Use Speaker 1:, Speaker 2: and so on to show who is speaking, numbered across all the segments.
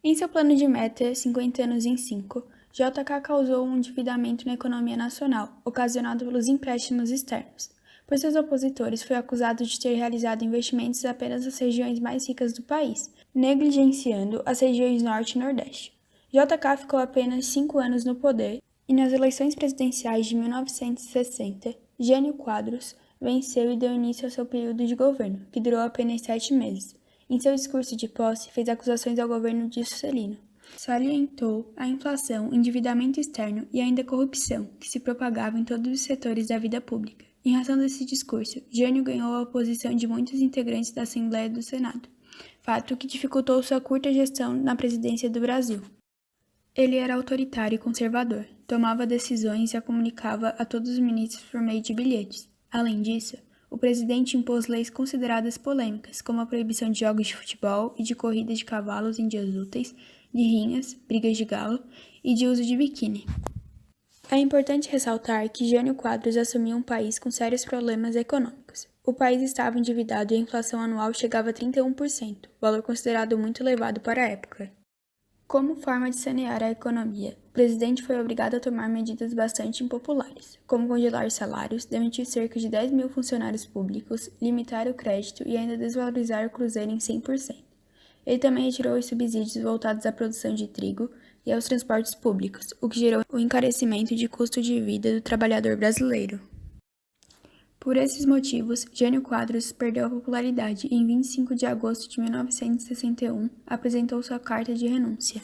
Speaker 1: Em seu plano de meta 50 anos em 5, JK causou um endividamento na economia nacional, ocasionado pelos empréstimos externos. Por seus opositores, foi acusado de ter realizado investimentos apenas nas regiões mais ricas do país, negligenciando as regiões Norte e Nordeste. JK ficou apenas 5 anos no poder e nas eleições presidenciais de 1960, Jânio Quadros venceu e deu início ao seu período de governo, que durou apenas 7 meses. Em seu discurso de posse, fez acusações ao governo de Juscelino. Salientou a inflação, endividamento externo e ainda a corrupção, que se propagavam em todos os setores da vida pública. Em razão desse discurso, Jânio ganhou a oposição de muitos integrantes da Assembleia e do Senado, fato que dificultou sua curta gestão na presidência do Brasil. Ele era autoritário e conservador, tomava decisões e a comunicava a todos os ministros por meio de bilhetes. Além disso, o presidente impôs leis consideradas polêmicas, como a proibição de jogos de futebol e de corrida de cavalos em dias úteis, de rinhas, brigas de galo e de uso de biquíni. É importante ressaltar que Jânio Quadros assumiu um país com sérios problemas econômicos. O país estava endividado e a inflação anual chegava a 31%, valor considerado muito elevado para a época. Como forma de sanear a economia, o presidente foi obrigado a tomar medidas bastante impopulares, como congelar salários, demitir cerca de 10 mil funcionários públicos, limitar o crédito e ainda desvalorizar o cruzeiro em 100%. Ele também retirou os subsídios voltados à produção de trigo e aos transportes públicos, o que gerou o encarecimento de custo de vida do trabalhador brasileiro. Por esses motivos, Jânio Quadros perdeu a popularidade e em 25 de agosto de 1961 apresentou sua carta de renúncia.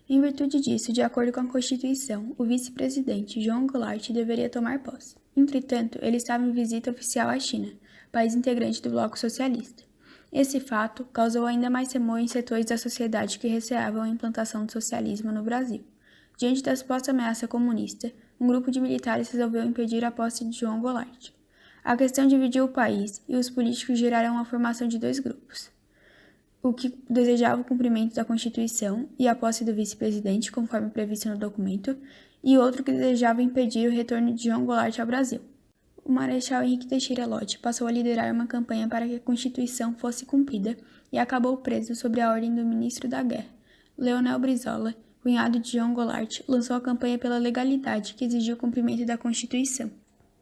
Speaker 1: Em virtude disso, de acordo com a Constituição, o vice-presidente João Goulart deveria tomar posse. Entretanto, ele estava em visita oficial à China, país integrante do Bloco Socialista. Esse fato causou ainda mais temor em setores da sociedade que receavam a implantação do socialismo no Brasil. Diante da suposta ameaça comunista, um grupo de militares resolveu impedir a posse de João Goulart. A questão dividiu o país e os políticos geraram a formação de dois grupos. O que desejava o cumprimento da Constituição e a posse do vice-presidente, conforme previsto no documento, e outro que desejava impedir o retorno de João Goulart ao Brasil. O Marechal Henrique Teixeira Lott passou a liderar uma campanha para que a Constituição fosse cumprida e acabou preso sob a ordem do ministro da Guerra. Leonel Brizola, cunhado de João Goulart, lançou a campanha pela legalidade que exigiu o cumprimento da Constituição.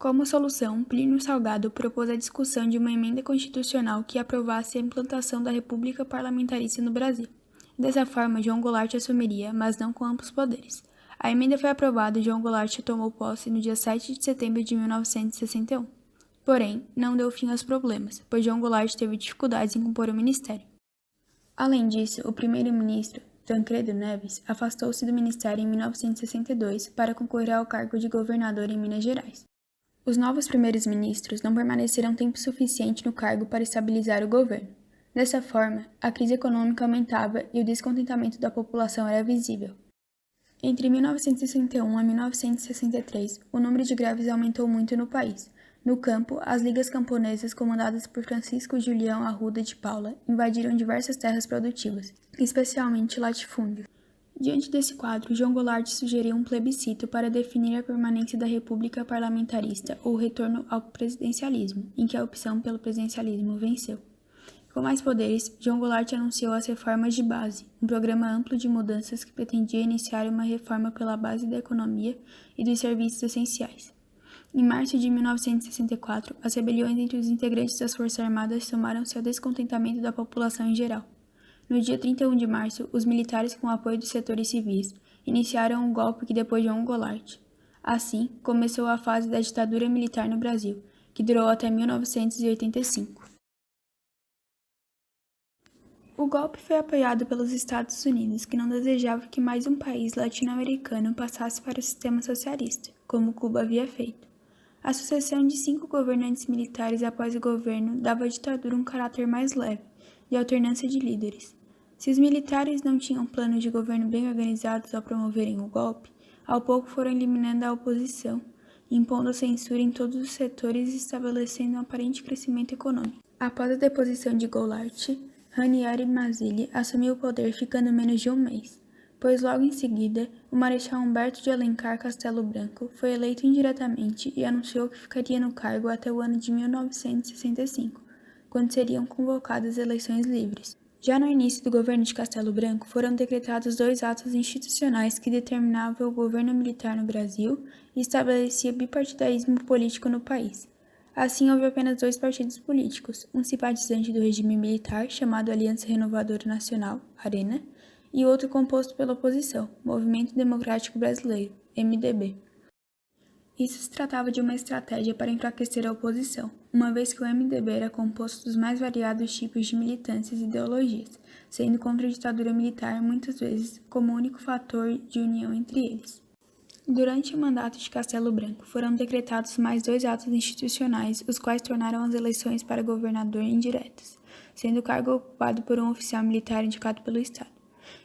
Speaker 1: Como solução, Plínio Salgado propôs a discussão de uma emenda constitucional que aprovasse a implantação da República Parlamentarista no Brasil. Dessa forma, João Goulart assumiria, mas não com amplos poderes. A emenda foi aprovada e João Goulart tomou posse no dia 7 de setembro de 1961. Porém, não deu fim aos problemas, pois João Goulart teve dificuldades em compor o ministério. Além disso, o primeiro-ministro, Tancredo Neves, afastou-se do ministério em 1962 para concorrer ao cargo de governador em Minas Gerais. Os novos primeiros ministros não permaneceram tempo suficiente no cargo para estabilizar o governo. Dessa forma, a crise econômica aumentava e o descontentamento da população era visível. Entre 1961 a 1963, o número de greves aumentou muito no país. No campo, as ligas camponesas, comandadas por Francisco Julião Arruda de Paula, invadiram diversas terras produtivas, especialmente latifúndio. Diante desse quadro, João Goulart sugeriu um plebiscito para definir a permanência da República Parlamentarista ou o retorno ao presidencialismo, em que a opção pelo presidencialismo venceu. Com mais poderes, João Goulart anunciou as reformas de base, um programa amplo de mudanças que pretendia iniciar uma reforma pela base da economia e dos serviços essenciais. Em março de 1964, as rebeliões entre os integrantes das Forças Armadas somaram-se ao descontentamento da população em geral. No dia 31 de março, os militares, com o apoio dos setores civis, iniciaram um golpe que depôs João Goulart. Assim, começou a fase da ditadura militar no Brasil, que durou até 1985. O golpe foi apoiado pelos Estados Unidos, que não desejavam que mais um país latino-americano passasse para o sistema socialista, como Cuba havia feito. A sucessão de 5 governantes militares após o governo dava à ditadura um caráter mais leve, de alternância de líderes. Se os militares não tinham planos de governo bem organizados ao promoverem o golpe, ao pouco foram eliminando a oposição, impondo a censura em todos os setores e estabelecendo um aparente crescimento econômico. Após a deposição de Goulart, Ranieri Mazzilli assumiu o poder ficando menos de um mês, pois logo em seguida, o Marechal Humberto de Alencar Castelo Branco foi eleito indiretamente e anunciou que ficaria no cargo até o ano de 1965, quando seriam convocadas eleições livres. Já no início do governo de Castelo Branco, foram decretados 2 atos institucionais que determinavam o governo militar no Brasil e estabelecia bipartidarismo político no país. Assim, houve apenas 2 partidos políticos, um simpatizante do regime militar, chamado Aliança Renovadora Nacional, ARENA, e outro composto pela oposição, Movimento Democrático Brasileiro, MDB. Isso se tratava de uma estratégia para enfraquecer a oposição, uma vez que o MDB era composto dos mais variados tipos de militâncias e ideologias, sendo contra a ditadura militar muitas vezes como único fator de união entre eles. Durante o mandato de Castelo Branco, foram decretados mais 2 atos institucionais, os quais tornaram as eleições para governador indiretas, sendo o cargo ocupado por um oficial militar indicado pelo Estado,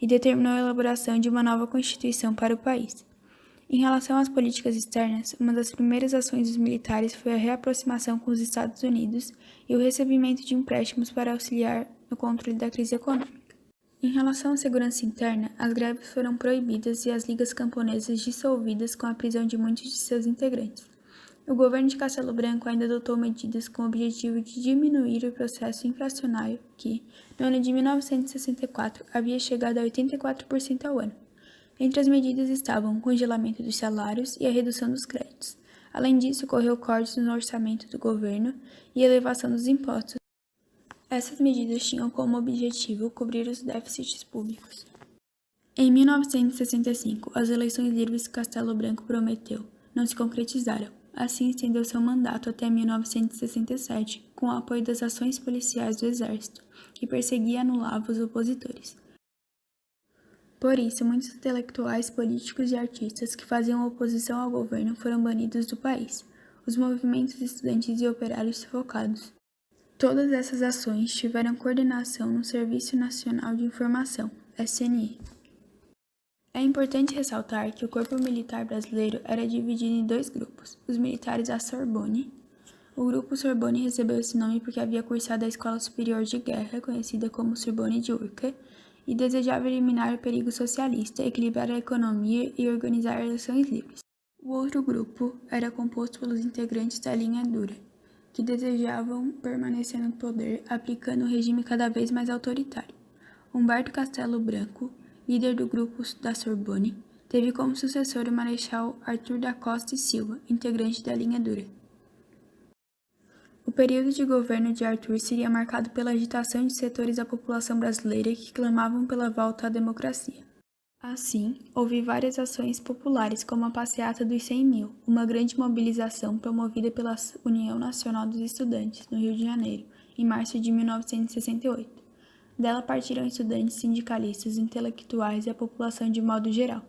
Speaker 1: e determinou a elaboração de uma nova Constituição para o país. Em relação às políticas externas, uma das primeiras ações dos militares foi a reaproximação com os Estados Unidos e o recebimento de empréstimos para auxiliar no controle da crise econômica. Em relação à segurança interna, as greves foram proibidas e as ligas camponesas dissolvidas com a prisão de muitos de seus integrantes. O governo de Castelo Branco ainda adotou medidas com o objetivo de diminuir o processo inflacionário que, no ano de 1964, havia chegado a 84% ao ano. Entre as medidas estavam o congelamento dos salários e a redução dos créditos. Além disso, ocorreu cortes no orçamento do governo e elevação dos impostos. Essas medidas tinham como objetivo cobrir os déficits públicos. Em 1965, as eleições livres que Castelo Branco prometeu não se concretizaram. Assim, estendeu seu mandato até 1967, com o apoio das ações policiais do Exército, que perseguia e anulava os opositores. Por isso, muitos intelectuais, políticos e artistas que faziam oposição ao governo foram banidos do país, os movimentos estudantis e operários sufocados. Todas essas ações tiveram coordenação no Serviço Nacional de Informação, SNI. É importante ressaltar que o corpo militar brasileiro era dividido em 2 grupos, os militares da Sorbonne. O grupo Sorbonne recebeu esse nome porque havia cursado a Escola Superior de Guerra, conhecida como Sorbonne de Urca, e desejava eliminar o perigo socialista, equilibrar a economia e organizar eleições livres. O outro grupo era composto pelos integrantes da linha dura, que desejavam permanecer no poder, aplicando um regime cada vez mais autoritário. Humberto Castelo Branco, líder do grupo da Sorbonne, teve como sucessor o Marechal Arthur da Costa e Silva, integrante da linha dura. O período de governo de Arthur seria marcado pela agitação de setores da população brasileira que clamavam pela volta à democracia. Assim, houve várias ações populares, como a Passeata dos 100 Mil, uma grande mobilização promovida pela União Nacional dos Estudantes, no Rio de Janeiro, em março de 1968. Dela partiram estudantes, sindicalistas, intelectuais e a população de modo geral.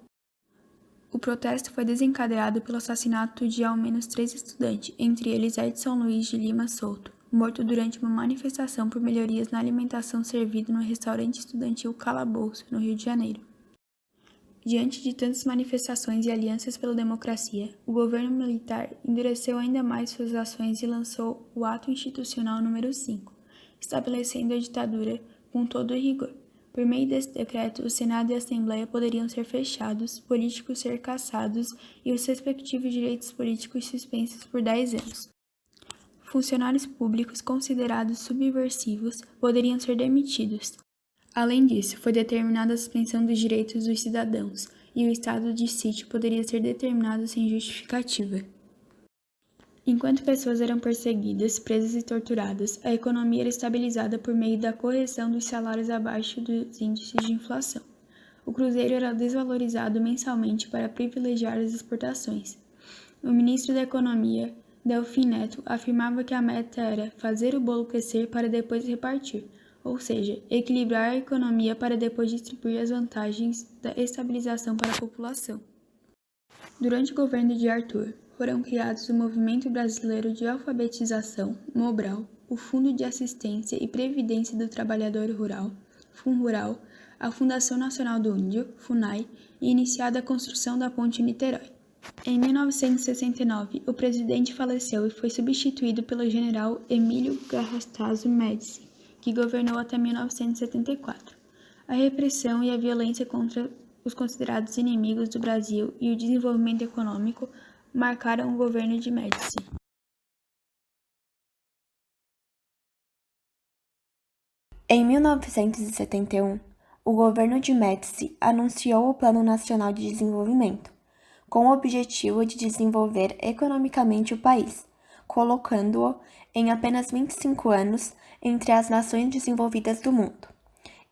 Speaker 1: O protesto foi desencadeado pelo assassinato de ao menos 3 estudantes, entre eles Edson Luiz de Lima Souto, morto durante uma manifestação por melhorias na alimentação servida no restaurante estudantil Calabouço, no Rio de Janeiro. Diante de tantas manifestações e alianças pela democracia, o governo militar endureceu ainda mais suas ações e lançou o Ato Institucional número 5, estabelecendo a ditadura com todo o rigor. Por meio desse decreto, o Senado e a Assembleia poderiam ser fechados, políticos ser cassados e os respectivos direitos políticos suspensos por 10 anos. Funcionários públicos considerados subversivos poderiam ser demitidos. Além disso, foi determinada a suspensão dos direitos dos cidadãos, e o estado de sítio poderia ser determinado sem justificativa. Enquanto pessoas eram perseguidas, presas e torturadas, a economia era estabilizada por meio da correção dos salários abaixo dos índices de inflação. O cruzeiro era desvalorizado mensalmente para privilegiar as exportações. O ministro da Economia, Delfim Neto, afirmava que a meta era fazer o bolo crescer para depois repartir, ou seja, equilibrar a economia para depois distribuir as vantagens da estabilização para a população. Durante o governo de Arthur, foram criados o Movimento Brasileiro de Alfabetização, MOBRAL, o Fundo de Assistência e Previdência do Trabalhador Rural, FUNRURAL, a Fundação Nacional do Índio, FUNAI, e iniciada a construção da Ponte Niterói. Em 1969, o presidente faleceu e foi substituído pelo general Emílio Garrastazu Médici, que governou até 1974. A repressão e a violência contra os considerados inimigos do Brasil e o desenvolvimento econômico marcaram o governo de Médici.
Speaker 2: Em 1971, o governo de Médici anunciou o Plano Nacional de Desenvolvimento, com o objetivo de desenvolver economicamente o país, colocando-o em apenas 25 anos entre as nações desenvolvidas do mundo.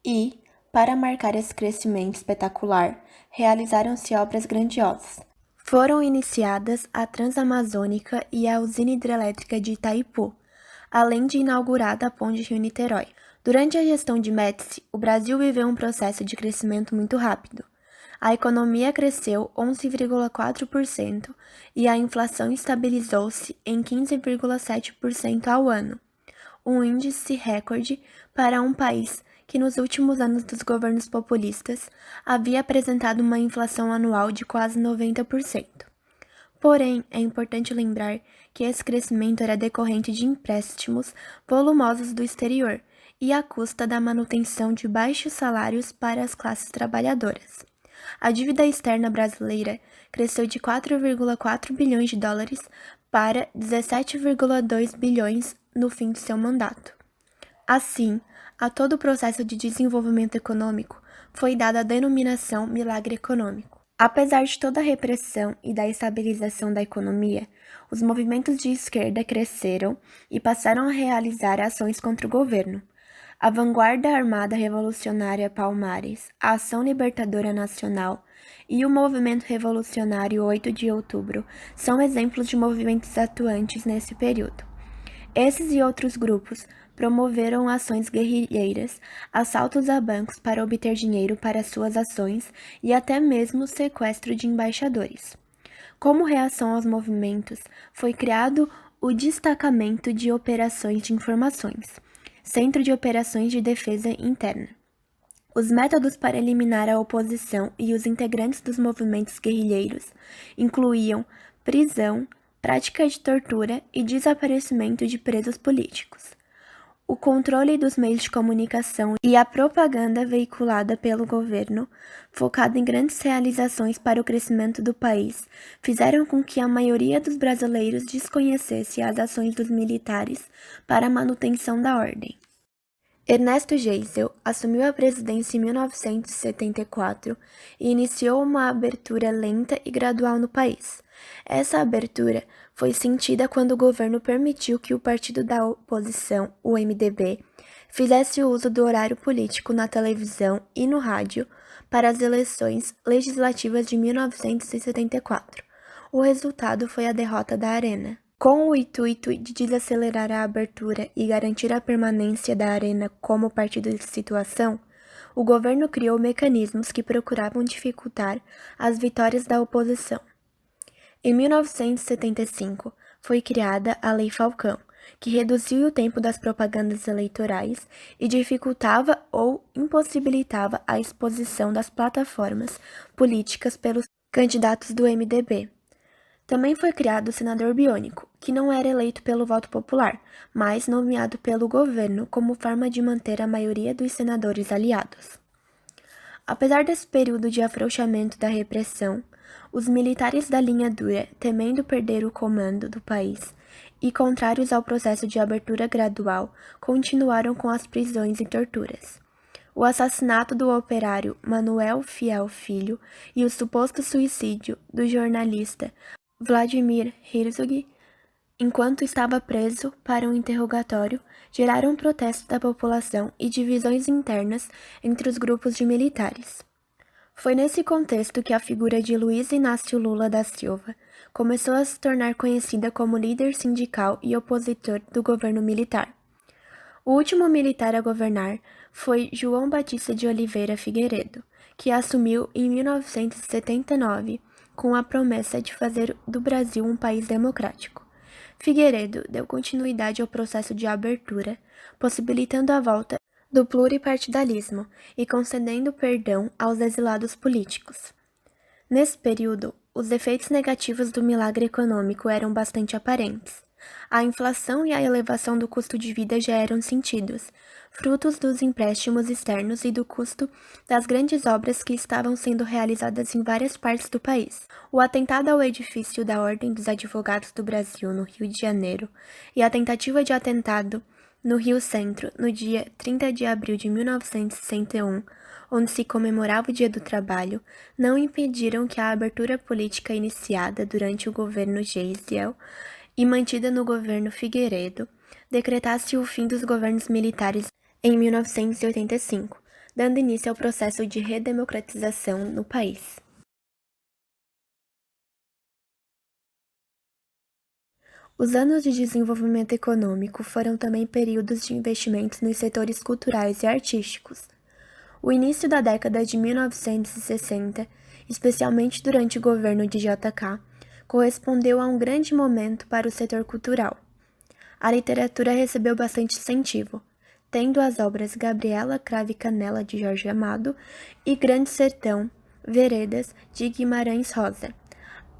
Speaker 2: E, para marcar esse crescimento espetacular, realizaram-se obras grandiosas. Foram iniciadas a Transamazônica e a usina hidrelétrica de Itaipu, além de inaugurada a ponte Rio-Niterói. Durante a gestão de Médici, o Brasil viveu um processo de crescimento muito rápido. A economia cresceu 11,4% e a inflação estabilizou-se em 15,7% ao ano, um índice recorde para um país que nos últimos anos dos governos populistas havia apresentado uma inflação anual de quase 90%. Porém, é importante lembrar que esse crescimento era decorrente de empréstimos volumosos do exterior e à custa da manutenção de baixos salários para as classes trabalhadoras. A dívida externa brasileira cresceu de 4,4 bilhões de dólares para 17,2 bilhões no fim de seu mandato. Assim, a todo o processo de desenvolvimento econômico foi dada a denominação milagre econômico. Apesar de toda a repressão e da estabilização da economia, os movimentos de esquerda cresceram e passaram a realizar ações contra o governo. A Vanguarda Armada Revolucionária Palmares, a Ação Libertadora Nacional e o Movimento Revolucionário 8 de Outubro são exemplos de movimentos atuantes nesse período. Esses e outros grupos promoveram ações guerrilheiras, assaltos a bancos para obter dinheiro para suas ações e até mesmo sequestro de embaixadores. Como reação aos movimentos, foi criado o Destacamento de Operações de Informações, Centro de Operações de Defesa Interna. Os métodos para eliminar a oposição e os integrantes dos movimentos guerrilheiros incluíam prisão, prática de tortura e desaparecimento de presos políticos. O controle dos meios de comunicação e a propaganda veiculada pelo governo, focada em grandes realizações para o crescimento do país, fizeram com que a maioria dos brasileiros desconhecesse as ações dos militares para a manutenção da ordem. Ernesto Geisel assumiu a presidência em 1974 e iniciou uma abertura lenta e gradual no país. Essa abertura foi sentida quando o governo permitiu que o partido da oposição, o MDB, fizesse uso do horário político na televisão e no rádio para as eleições legislativas de 1974. O resultado foi a derrota da Arena. Com o intuito de desacelerar a abertura e garantir a permanência da Arena como partido de situação, o governo criou mecanismos que procuravam dificultar as vitórias da oposição. Em 1975, foi criada a Lei Falcão, que reduziu o tempo das propagandas eleitorais e dificultava ou impossibilitava a exposição das plataformas políticas pelos candidatos do MDB. Também foi criado o senador biônico, que não era eleito pelo voto popular, mas nomeado pelo governo como forma de manter a maioria dos senadores aliados. Apesar desse período de afrouxamento da repressão, os militares da linha dura, temendo perder o comando do país e contrários ao processo de abertura gradual, continuaram com as prisões e torturas. O assassinato do operário Manuel Fiel Filho e o suposto suicídio do jornalista Vladimir Herzog, enquanto estava preso para um interrogatório, geraram protestos da população e divisões internas entre os grupos de militares. Foi nesse contexto que a figura de Luiz Inácio Lula da Silva começou a se tornar conhecida como líder sindical e opositor do governo militar. O último militar a governar foi João Batista de Oliveira Figueiredo, que assumiu em 1979 com a promessa de fazer do Brasil um país democrático. Figueiredo deu continuidade ao processo de abertura, possibilitando a volta do pluripartidarismo e concedendo perdão aos exilados políticos. Nesse período, os efeitos negativos do milagre econômico eram bastante aparentes. A inflação e a elevação do custo de vida já eram sentidos, frutos dos empréstimos externos e do custo das grandes obras que estavam sendo realizadas em várias partes do país. O atentado ao edifício da Ordem dos Advogados do Brasil, no Rio de Janeiro, e a tentativa de atentado no Rio Centro, no dia 30 de abril de 1961, onde se comemorava o Dia do Trabalho, não impediram que a abertura política iniciada durante o governo Geisel e mantida no governo Figueiredo decretasse o fim dos governos militares em 1985, dando início ao processo de redemocratização no país. Os anos de desenvolvimento econômico foram também períodos de investimentos nos setores culturais e artísticos. O início da década de 1960, especialmente durante o governo de JK, correspondeu a um grande momento para o setor cultural. A literatura recebeu bastante incentivo, tendo as obras Gabriela Cravo e Canela, de Jorge Amado, e Grande Sertão, Veredas, de Guimarães Rosa,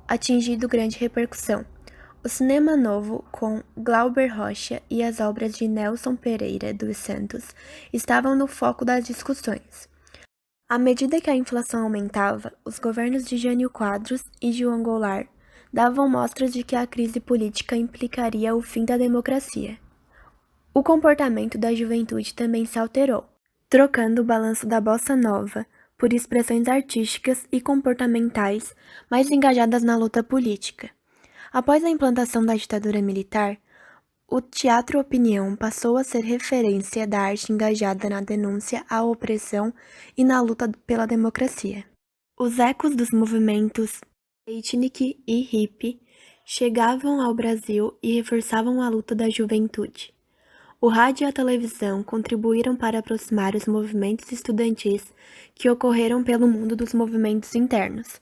Speaker 2: atingido grande repercussão. O cinema novo, com Glauber Rocha e as obras de Nelson Pereira dos Santos, estavam no foco das discussões. À medida que a inflação aumentava, os governos de Jânio Quadros e João Goulart davam mostras de que a crise política implicaria o fim da democracia. O comportamento da juventude também se alterou, trocando o balanço da bossa nova por expressões artísticas e comportamentais mais engajadas na luta política. Após a implantação da ditadura militar, o Teatro Opinião passou a ser referência da arte engajada na denúncia à opressão e na luta pela democracia. Os ecos dos movimentos beatnik e hippie chegavam ao Brasil e reforçavam a luta da juventude. O rádio e a televisão contribuíram para aproximar os movimentos estudantis que ocorreram pelo mundo dos movimentos internos.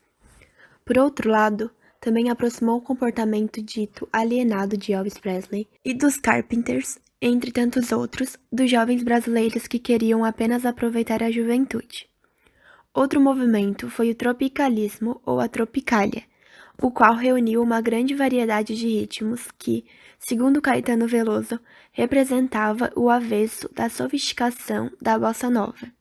Speaker 2: Por outro lado, também aproximou o comportamento dito alienado de Elvis Presley e dos Carpenters, entre tantos outros, dos jovens brasileiros que queriam apenas aproveitar a juventude. Outro movimento foi o tropicalismo ou a tropicália, o qual reuniu uma grande variedade de ritmos que, segundo Caetano Veloso, representava o avesso da sofisticação da bossa nova.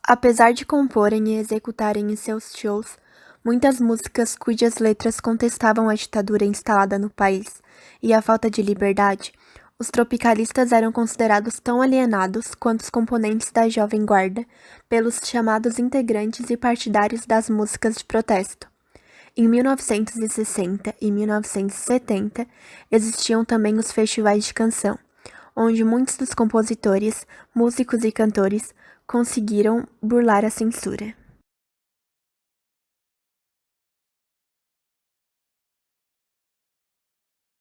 Speaker 2: Apesar de comporem e executarem em seus shows muitas músicas cujas letras contestavam a ditadura instalada no país e a falta de liberdade, os tropicalistas eram considerados tão alienados quanto os componentes da Jovem Guarda pelos chamados integrantes e partidários das músicas de protesto. Em 1960 e 1970, existiam também os festivais de canção, onde muitos dos compositores, músicos e cantores conseguiram burlar a censura.